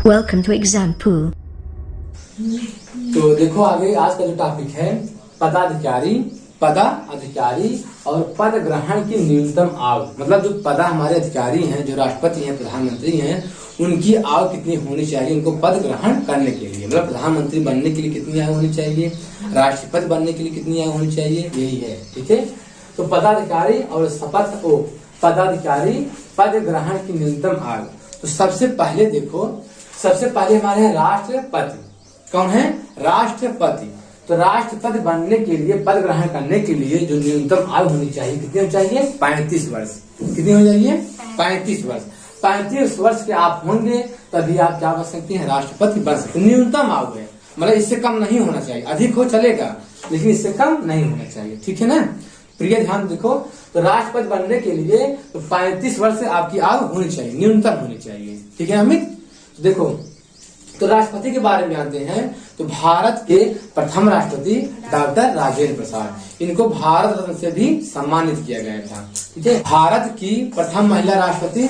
Welcome to Exam Pool. तो देखो आगे आज का जो टॉपिक है पदाधिकारी, पदाधिकारी और पद ग्रहण की न्यूनतम आयु। मतलब जो पद हमारे अधिकारी हैं, जो राष्ट्रपति हैं, प्रधानमंत्री हैं, उनकी आयु कितनी होनी चाहिए उनको पद ग्रहण करने के लिए। मतलब प्रधानमंत्री बनने के लिए कितनी आयु होनी चाहिए, राष्ट्रपति बनने के लिए कितनी आयु होनी चाहिए, यही है। ठीक है, तो पदाधिकारी और शपथ पदाधिकारी पद ग्रहण की न्यूनतम आयु। तो सबसे पहले देखो, सबसे पहले हमारे हैं राष्ट्रपति। कौन है? राष्ट्रपति। तो राष्ट्रपति बनने के लिए, पद ग्रहण करने के लिए जो न्यूनतम आयु होनी चाहिए, कितनी होनी चाहिए? 35 वर्ष। कितनी हो जाइए? 35 वर्ष। 35 वर्ष के आप होंगे तभी आप क्या बन सकते हैं? राष्ट्रपति बन सकते। न्यूनतम आयु है, मतलब इससे कम नहीं होना चाहिए। अधिक हो चलेगा लेकिन इससे कम नहीं होना चाहिए। ठीक है ना? प्रिय ध्यान देखो, तो राष्ट्रपति बनने के लिए तो 35 वर्ष से आपकी आयु होनी चाहिए, न्यूनतम होनी चाहिए। ठीक है अमित? तो देखो, तो राष्ट्रपति के बारे में जानते हैं। तो भारत के प्रथम राष्ट्रपति डॉक्टर राजेंद्र प्रसाद, इनको भारत रत्न से भी सम्मानित किया गया था। ठीक है, भारत की प्रथम महिला राष्ट्रपति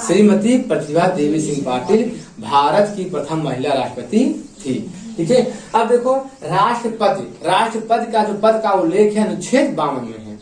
श्रीमती प्रतिभा देवी सिंह पाटिल भारत की प्रथम महिला राष्ट्रपति थी। ठीक है, अब देखो राष्ट्रपति का जो पद का उल्लेख है अनुच्छेद 52 में है।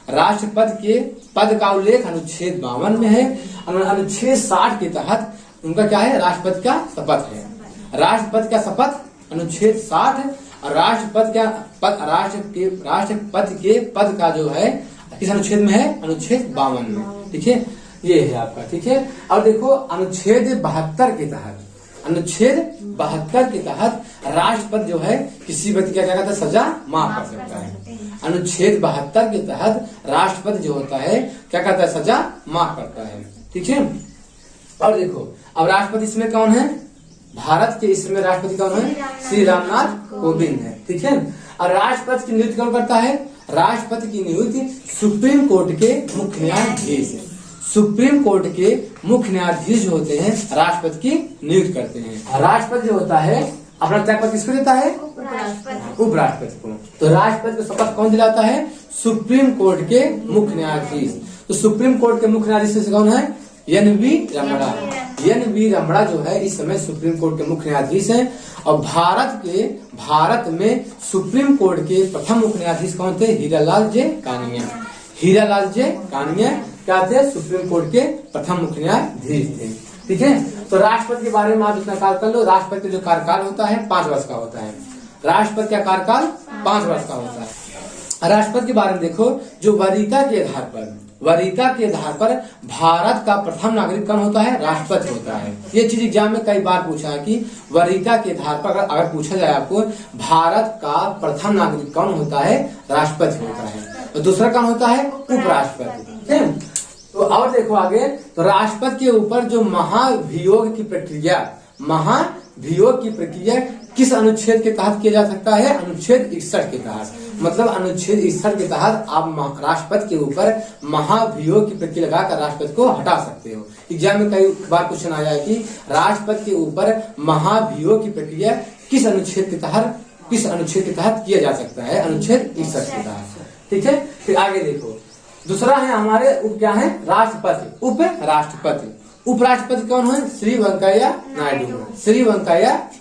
राष्ट्रपति के पद का उल्लेख अनुच्छेद 52 में है। अनुच्छेद 60 के तहत उनका क्या है? राष्ट्रपति का शपथ है। राष्ट्रपति का शपथ अनुच्छेद 60 और राष्ट्रपति के पद का जो है किस अनुच्छेद में है? अनुच्छेद 52 में। ठीक है, ये है आपका। ठीक है, अब देखो अनुच्छेद 72 के तहत, अनुच्छेद 72 के तहत राष्ट्रपति जो है किसी व्यक्ति का क्या कहता है? सजा माफ कर सकता है। अनुच्छेद 72 के तहत राष्ट्रपति जो होता है क्या कहता है? सजा माफ करता है। ठीक है, और देखो अब राष्ट्रपति इसमें कौन है? भारत के इसमें राष्ट्रपति कौन है? श्री रामनाथ कोविंद है। ठीक है, और राष्ट्रपति की नियुक्ति कौन करता है? राष्ट्रपति की नियुक्ति सुप्रीम कोर्ट के मुख्य न्यायाधीश, सुप्रीम कोर्ट के मुख्य न्यायाधीश जो होते हैं राष्ट्रपति की नियुक्ति करते हैं। राष्ट्रपति जो होता है अपना त्यागपत्र किसको देता है? उपराष्ट्रपति को। तो राष्ट्रपति को शपथ कौन दिलाता है? सुप्रीम कोर्ट के मुख्य न्यायाधीश। तो सुप्रीम कोर्ट के मुख्य न्यायाधीश कौन है? एन.वी. रमणा। एन.वी. रमणा जो है इस समय सुप्रीम कोर्ट के मुख्य न्यायाधीश हैं। और भारत में सुप्रीम कोर्ट के प्रथम मुख्य न्यायाधीश कौन थे? हीरालाल जे कानिया। हीरालाल जे कानिया क्या थे? सुप्रीम कोर्ट के प्रथम मुख्य न्यायाधीश थे। ठीक है, तो राष्ट्रपति के बारे में आप इतना ख्याल कर लो। राष्ट्रपति का जो कार्यकाल होता है 5 वर्ष का होता है। राष्ट्रपति का कार्यकाल 5 वर्ष का होता है। राष्ट्रपति के बारे में देखो, जो वरीयता के आधार पर भारत का प्रथम नागरिक कौन होता है? राष्ट्रपति होता है। ये चीज एग्जाम में कई बार पूछा है कि वरीयता के आधार पर अगर पूछा जाए आपको भारत का प्रथम नागरिक कौन होता है? राष्ट्रपति होता है। और दूसरा कौन होता है? उपराष्ट्रपति। तो और देखो आगे, तो राष्ट्रपति के ऊपर जो महाभियोग की प्रक्रिया किस अनुच्छेद के तहत किया जा सकता है? अनुच्छेद 61 के तहत। मतलब अनुच्छेद 61 के तहत आप राष्ट्रपति के ऊपर महाभियोग की प्रक्रिया लगाकर राष्ट्रपति को हटा सकते हो। एग्जाम में कई बार क्वेश्चन आया है कि राष्ट्रपति के ऊपर महाभियोग की प्रक्रिया किस अनुच्छेद के तहत किया जा सकता है? अनुच्छेद 61 के तहत। ठीक है, फिर आगे देखो, दूसरा है हमारे क्या है? राष्ट्रपति, उपराष्ट्रपति। उपराष्ट्रपति कौन है? श्री वेंकैया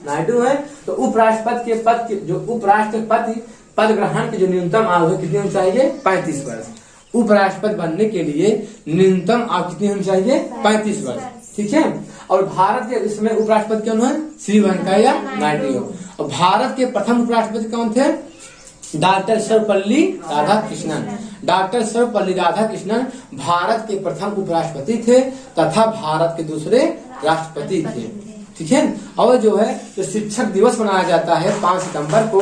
नायडू है। तो उपराष्ट्रपति के पद के जो उपराष्ट्रपति पद ग्रहण की जो न्यूनतम आयु कितनी होनी चाहिए? 35 वर्ष। उपराष्ट्रपति बनने के लिए न्यूनतम आयु कितनी होनी चाहिए? 35 वर्ष। ठीक है, और भारत के इसमें उपराष्ट्रपति कौन है? श्री वेंकैया नायडू। और भारत के प्रथम उपराष्ट्रपति कौन थे? डॉक्टर सर्वपल्ली राधाकृष्णन। डॉक्टर सर्वपल्ली राधाकृष्णन भारत के प्रथम उपराष्ट्रपति थे तथा भारत के दूसरे राष्ट्रपति थे। ठीक है, और जो है तो शिक्षक दिवस मनाया जाता है 5 सितंबर को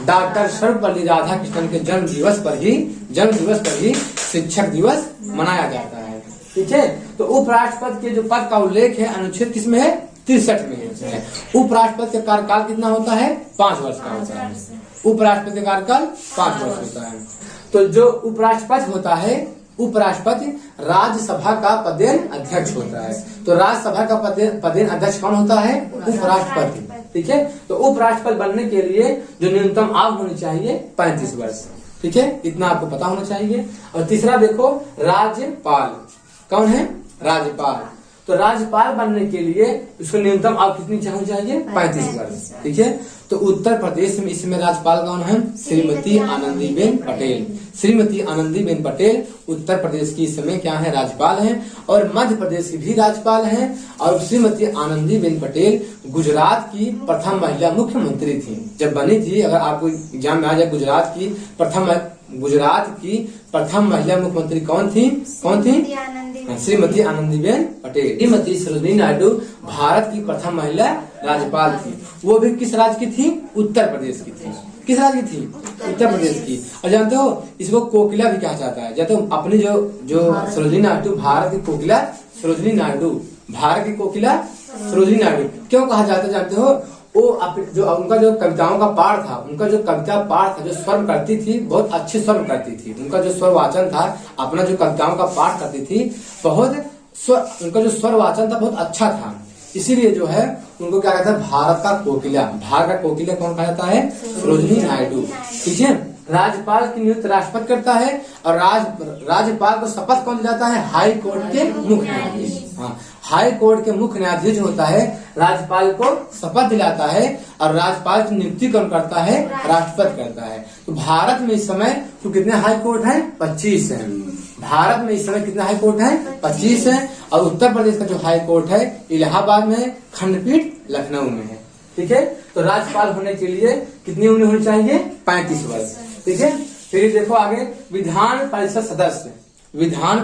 डॉक्टर सर्वपल्ली राधाकृष्णन के जन्म दिवस पर ही शिक्षक दिवस मनाया जाता है। ठीक है, तो उपराष्ट्रपति के जो पद का उल्लेख है अनुच्छेद किसमें है? 63 में है। उपराष्ट्रपति का कार्यकाल कितना होता है? 5 वर्ष का होता है। उपराष्ट्रपति का कार्यकाल 5 वर्ष होता है। तो जो उपराष्ट्रपति होता है, उपराष्ट्रपति राज्यसभा का पदेन अध्यक्ष होता है। तो राज्यसभा का पदेन अध्यक्ष कौन होता है? उपराष्ट्रपति। ठीक है, तो उपराष्ट्रपति बनने के लिए जो न्यूनतम आयु होनी चाहिए 35 वर्ष। ठीक है, इतना आपको पता होना चाहिए। और तीसरा देखो, राज्यपाल कौन है? राज्यपाल। तो राज्यपाल बनने के लिए उसको न्यूनतम आयु कितनी होनी चाहिए? 35 वर्ष। ठीक है, तो उत्तर प्रदेश में इसमें राज्यपाल कौन है? श्रीमती आनंदीबेन पटेल। श्रीमती आनंदीबेन पटेल उत्तर प्रदेश की इस समय क्या है? राज्यपाल हैं। और मध्य प्रदेश की भी राज्यपाल हैं। और श्रीमती आनंदीबेन पटेल गुजरात की प्रथम महिला मुख्यमंत्री थी जब बनी थी। अगर आपको एग्जाम में आ जाए गुजरात की प्रथम महिला मुख्यमंत्री कौन थी? श्रीमती आनंदीबेन पटेल। श्रीमती सरोजिनी नायडू भारत की प्रथम महिला राज्यपाल थी। वो भी किस राज्य की थी? उत्तर प्रदेश की थी। किस राज्य की थी? उत्तर प्रदेश की। और जानते हो इसको कोकिला भी कहा जाता है। जानते हो अपनी जो सरोजिनी नायडू भारत की कोकिला सरोजिनी नायडू, भारत की कोकिला सरोजिनी नायडू क्यों कहा जाता है? जानते हो वो उनका जो कविताओं का पाठ था, उनका जो कविता पाठ था, जो स्वर करती थी, बहुत अच्छे स्वर करती थी। उनका जो स्वर वाचन था, अपना जो कविताओं का पाठ करती थी, उनका जो स्वर वाचन था बहुत अच्छा था। इसीलिए जो है उनको क्या कहता है? भारत का कोकिला। भारत का कोकिला कौन कहा जाता है? सरोजिनी नायडू। ठीक है, राज्यपाल की नियुक्ति राष्ट्रपति करता है। और राज्यपाल को शपथ कौन दिलाता है? हाई कोर्ट के मुख्य न्यायाधीश। हाँ, हाई कोर्ट के मुख्य न्यायाधीश होता है, राज्यपाल को शपथ दिलाता है। और राज्यपाल की नियुक्ति कौन करता है? राष्ट्रपति करता है। तो भारत में इस समय तो कितने हाई कोर्ट है? 25 है। भारत में इस समय कितने हाई कोर्ट है? 25 है। और उत्तर प्रदेश का जो हाई कोर्ट है इलाहाबाद में है, खंडपीठ लखनऊ में है। ठीक है, तो राज्यपाल होने के लिए कितनी उम्र होनी चाहिए? 35 वर्ष। ठीक है, फिर देखो आगे विधान परिषद सदस्य। विधान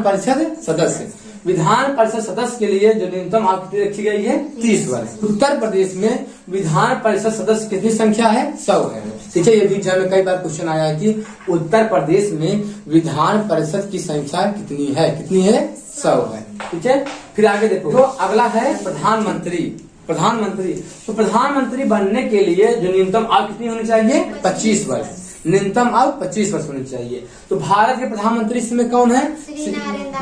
परिषद सदस्य के लिए जो न्यूनतम आयु कितनी रखी गई है? 30 वर्ष। उत्तर प्रदेश में विधान परिषद सदस्य कितनी संख्या है? 100 है। ठीक है, ये भी एग्जाम में कई बार क्वेश्चन आया है कि उत्तर प्रदेश में विधान परिषद की संख्या कितनी है? 100 है। ठीक है, फिर आगे देखो तो अगला है प्रधानमंत्री। तो प्रधानमंत्री बनने के लिए जो न्यूनतम आयु कितनी होनी चाहिए? 25 वर्ष। न्यूनतम आयु 25 वर्ष होनी चाहिए। तो भारत के प्रधानमंत्री इसमें कौन है?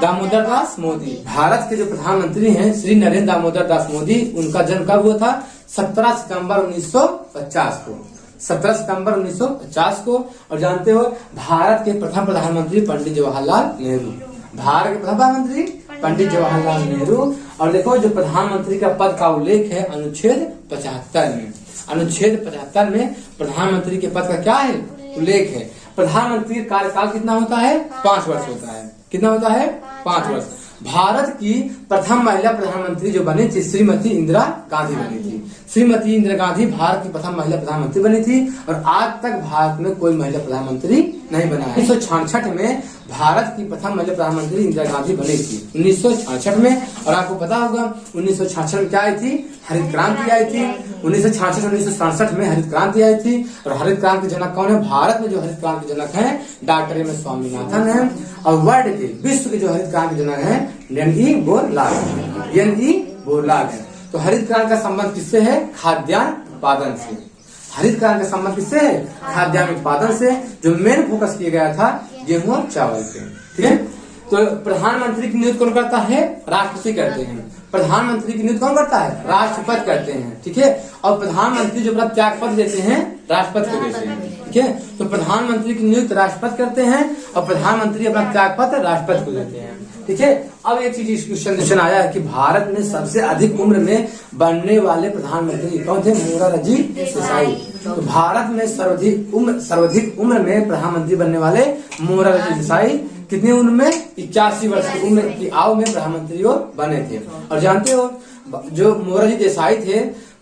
दामोदर दास मोदी। भारत के जो प्रधानमंत्री हैं श्री नरेंद्र दामोदर दास मोदी, उनका जन्म कब हुआ था? 17 सितंबर 1950 को। 17 सितंबर 1950 को। और जानते हो भारत के प्रथम प्रधानमंत्री पंडित जवाहरलाल नेहरू। भारत के प्रधानमंत्री पंडित जवाहरलाल नेहरू। और देखो जो प्रधानमंत्री का पद का उल्लेख है अनुच्छेद 75 में। अनुच्छेद 75 में प्रधानमंत्री के पद का क्या है? उल्लेख है। प्रधानमंत्री का कार्यकाल कितना होता है? 5 वर्ष होता है। कितना होता है? 5 वर्ष। भारत की प्रथम महिला प्रधानमंत्री जो बनी थी श्रीमती इंदिरा गांधी बनी थी। श्रीमती इंदिरा गांधी भारत की प्रथम महिला प्रधानमंत्री बनी थी। और आज तक भारत में कोई महिला प्रधानमंत्री नहीं बना है। 1966 में भारत की प्रथम महिला प्रधानमंत्री इंदिरा गांधी बनी थी 1966 में। और आपको पता होगा 1966 में क्या आई थी? हरित क्रांति आई थी। 1966 से 1967 में हरित क्रांति आई थी। और हरित क्रांति के जनक कौन है? भारत में जो हरित क्रांति के जनक है डॉक्टर एम एस स्वामीनाथन है। और वर्ल्ड के विश्व के जो हरित क्रांति के जनक है एन.ई. बोरलाग है। तो हरित क्रांति का संबंध किससे है? खाद्यान्न उत्पादन से। हरित क्रांति का संबंध किससे है? खाद्यान्न उत्पादन से। जो मेन फोकस किया गया था गेहूं और चावल पे। ठीक है, तो प्रधानमंत्री की नियुक्ति कौन करता है? राष्ट्रपति करते हैं। प्रधानमंत्री की नियुक्ति कौन करता है? राष्ट्रपति करते हैं। ठीक है, और प्रधानमंत्री जो अपना त्याग पत्र देते हैं राष्ट्रपति को देते हैं। ठीक है, तो प्रधानमंत्री की नियुक्ति राष्ट्रपति करते हैं और प्रधानमंत्री अपना त्याग पत्र राष्ट्रपति को देते हैं। ठीक है, अब एक चीज क्वेश्चन आया है कि भारत में सबसे अधिक उम्र में बनने वाले प्रधानमंत्री कौन थे? मोरारजी देसाई। तो भारत में सर्वाधिक उम्र में प्रधानमंत्री बनने वाले मोरारजी देसाई कितनी उम्र में? 81 वर्ष की उम्र की आयु में प्रधानमंत्री वो बने थे। और जानते हो जो मोरारजी देसाई थे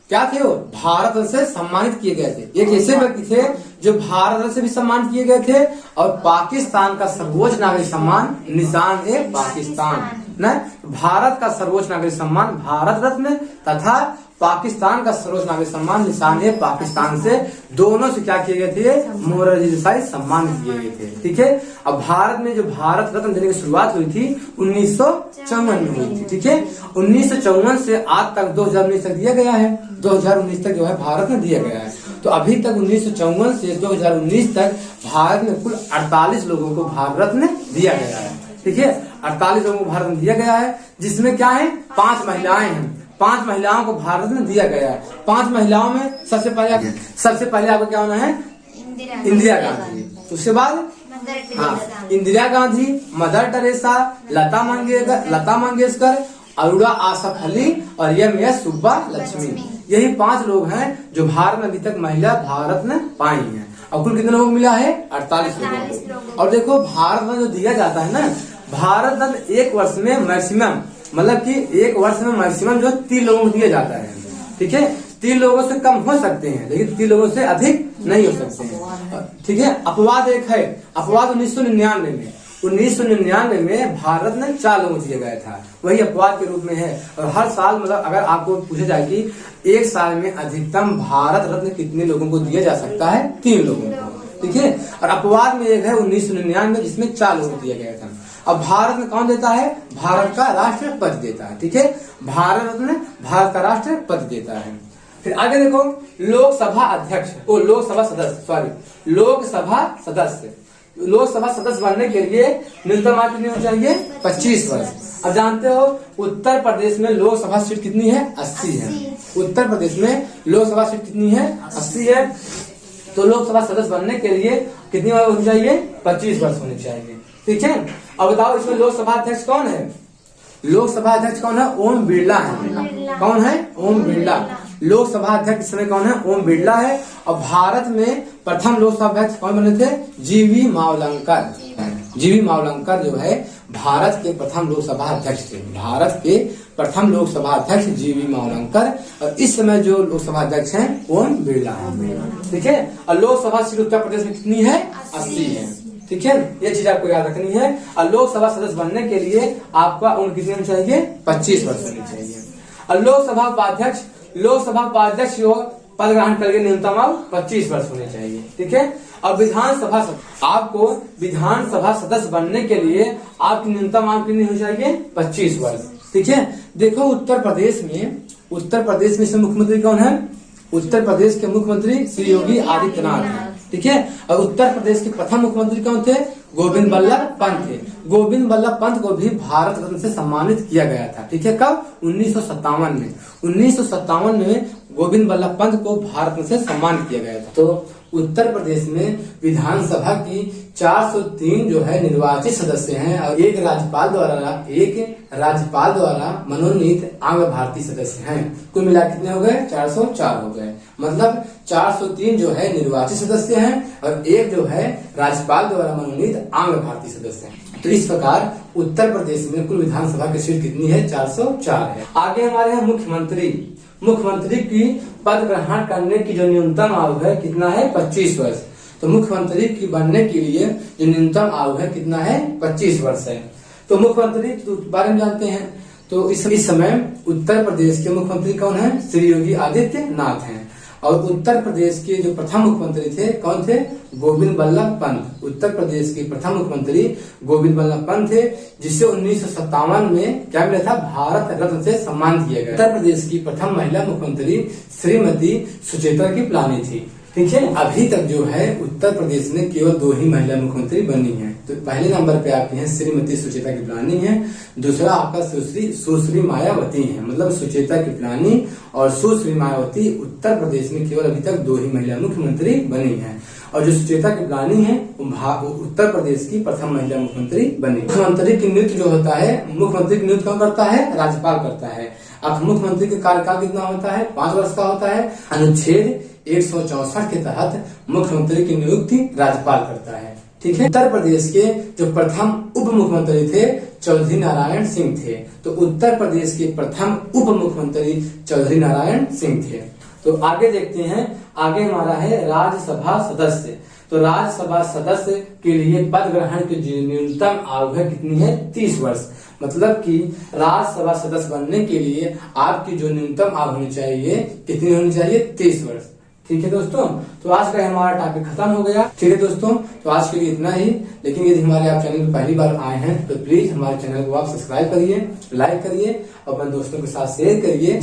क्या थे? वो भारत रत्न से सम्मानित किए गए थे। एक ऐसे व्यक्ति थे जो भारत रत्न से भी सम्मानित किए गए थे और पाकिस्तान का सर्वोच्च नागरिक सम्मान निशान-ए-पाकिस्तान न भारत का सर्वोच्च नागरिक सम्मान भारत रत्न तथा पाकिस्तान का सर्वोच्च नागरिक सम्मान निशान-ए-पाकिस्तान से दोनों से क्या किए गए थे? मोरारजी देसाई सम्मानित किए गए थे। ठीक है, अब भारत में जो भारत रत्न देने की शुरुआत हुई थी 1954 में हुई थी। ठीक है, 1954 से आज तक 2019 तक दिया गया है। 2019 तक जो है भारत में दिया गया है। तो अभी तक 1954 से 2019 तक भारत में कुल 48 लोगों को भारत रत्न दिया गया है। ठीक है, 48 लोगों को भारत रत्न दिया गया है, जिसमें क्या है? 5 महिलाएं हैं। 5 महिलाओं को भारत रत्न दिया गया है। 5 महिलाओं में सबसे पहले आपको क्या होना है? इंदिरा गांधी। उसके बाद इंदिरा गांधी, मदर टेरेसा, लता मंगेशकर अरोड़ा आसफ अली और एम.एस. सुब्बा लक्ष्मी। यही 5 लोग हैं जो भारत में अभी तक महिला भारत रत्न पाई हैं। और कुल कितने लोगों को मिला है? 48 लोगों को। और देखो भारत रत्न जो दिया जाता है ना, भारत रत्न एक वर्ष में मैक्सिमम, मतलब कि एक वर्ष में मैक्सिमम जो 3 लोगों को दिया जाता है। ठीक है, 3 लोगों से कम हो सकते हैं लेकिन 3 लोगों से अधिक नहीं हो सकते हैं। ठीक है, अपवाद एक है, अपवाद 1999 में भारत में 4 लोगों को दिया गया था, वही अपवाद के रूप में है। और हर साल मतलब अगर आपको पूछा जाए कि एक साल में अधिकतम भारत रत्न कितने लोगों को दिया जा सकता है? 3 लोगों को। ठीक है, और अपवाद में एक है 1999 में जिसमें 4 लोगों को दिया गया था। अब भारत में कौन देता है? भारत का राष्ट्रपति देता है। ठीक है, भारत रत्न भारत का राष्ट्रपति देता है। फिर आगे देखो, लोकसभा अध्यक्ष लोकसभा सदस्य लोकसभा सदस्य बनने के लिए न्यूनतम आयु कितनी होनी चाहिए? 25 वर्ष। अब जानते हो उत्तर प्रदेश में लोकसभा सीट कितनी है? 80 है। उत्तर प्रदेश में लोकसभा सीट कितनी है? 80 है। तो लोकसभा सदस्य बनने के लिए कितनी उम्र होनी चाहिए? 25 वर्ष होनी चाहिए। ठीक है, अब बताओ इसमें लोकसभा अध्यक्ष कौन है? लोकसभा अध्यक्ष कौन है? ओम बिरला है। कौन है? ओम बिरला। लोकसभा अध्यक्ष इस समय कौन है? ओम बिरला है। और भारत में प्रथम लोकसभा अध्यक्ष कौन बने थे? जीवी मावलंकर। जीवी मावलंकर जो है भारत के प्रथम लोकसभा अध्यक्ष थे। भारत के प्रथम लोकसभा अध्यक्ष जीवी मावलंकर। और इस समय जो लोकसभा अध्यक्ष हैं ओम बिरला है। ठीक है, और लोकसभा सीट उत्तर प्रदेश में कितनी है? 80 है। ठीक है, ये चीज आपको याद रखनी है। और लोकसभा सदस्य बनने के लिए आपका उम्र कितनी होनी चाहिए? 25 वर्ष होनी चाहिए। और लोकसभा उपाध्यक्ष पद ग्रहण करके न्यूनतम आयु 25 वर्ष होनी चाहिए। ठीक है, और आपको विधानसभा सदस्य बनने के लिए आपकी न्यूनतम आयु कितनी होनी चाहिए? 25 वर्ष। ठीक है, देखो उत्तर प्रदेश में से मुख्यमंत्री कौन है? उत्तर प्रदेश के मुख्यमंत्री श्री योगी आदित्यनाथ है। ठीक है, और उत्तर प्रदेश के प्रथम मुख्यमंत्री कौन थे? गोविंद बल्लभ पंत थे। गोविंद बल्लभ पंत को भी भारत रत्न से सम्मानित किया गया था। ठीक है, कब? 1957 में। 1957 में गोविंद बल्लभ पंत को भारत रत्न से सम्मानित किया गया था। तो उत्तर प्रदेश में विधानसभा की 403 जो है निर्वाचित सदस्य हैं और एक राज्यपाल द्वारा मनोनीत आंग्ल भारतीय सदस्य हैं। कुल मिला कितने हो गए? 404 हो गए। मतलब 403 जो है निर्वाचित सदस्य हैं और एक जो है राज्यपाल द्वारा मनोनीत आंग्ल भारतीय सदस्य हैं। तो इस प्रकार उत्तर प्रदेश में कुल विधानसभा की सीट कितनी है? 404 है। आगे हमारे हैं मुख्यमंत्री की पद ग्रहण करने की जो न्यूनतम आयु है कितना है? 25 वर्ष। तो मुख्यमंत्री की बनने के लिए जो न्यूनतम आयु है कितना है? 25 वर्ष है। तो मुख्यमंत्री के बारे में जानते हैं। तो इस समय उत्तर प्रदेश के मुख्यमंत्री कौन है? श्री योगी आदित्यनाथ हैं। और उत्तर प्रदेश के जो प्रथम मुख्यमंत्री थे कौन थे? गोविंद बल्लभ पंत। उत्तर प्रदेश के प्रथम मुख्यमंत्री गोविंद बल्लभ पंत थे, जिसे 1957 में क्या मिला था? भारत रत्न से सम्मान किया गया। उत्तर प्रदेश की प्रथम महिला मुख्यमंत्री श्रीमती सुचेता कृपलानी थी। ठीक है, अभी तक जो है उत्तर प्रदेश में केवल 2 ही महिला मुख्यमंत्री बनी हैं। तो पहले नंबर पे आपकी हैं श्रीमती सुचेता कृपलानी है, दूसरा आपका सुश्री मायावती है। मतलब सुचेता कृपलानी और सुश्री मायावती उत्तर प्रदेश में केवल अभी तक 2 ही महिला मुख्यमंत्री बनी हैं। और जो सुचेता कृपलानी है उत्तर प्रदेश की प्रथम महिला मुख्यमंत्री बनी। मुख्यमंत्री की नियुक्ति जो होता है, मुख्यमंत्री की नियुक्ति कौन करता है? राज्यपाल करता है। अब मुख्यमंत्री का कार्यकाल कितना होता है? 5 वर्ष का होता है। अनुच्छेद 164 के तहत मुख्यमंत्री की नियुक्ति राज्यपाल करता है। ठीक है, उत्तर प्रदेश के जो प्रथम उप मुख्यमंत्री थे चौधरी नारायण सिंह थे। तो उत्तर प्रदेश के प्रथम उप मुख्यमंत्री चौधरी नारायण सिंह थे। तो आगे देखते हैं, आगे हमारा है राज्यसभा सदस्य। तो राज्यसभा सदस्य के लिए पद ग्रहण की न्यूनतम आयु है कितनी है? 30 वर्ष। मतलब कि राज्यसभा सदस्य बनने के लिए आपकी जो न्यूनतम आयु होनी चाहिए कितनी होनी चाहिए? 30 वर्ष। ठीक है दोस्तों, तो आज का हमारा टॉपिक खत्म हो गया। ठीक है दोस्तों, तो आज के लिए इतना ही। लेकिन यदि हमारे आप चैनल पर पहली बार आए हैं तो प्लीज हमारे चैनल को आप सब्सक्राइब करिए, लाइक करिए और अपने दोस्तों के साथ शेयर करिए।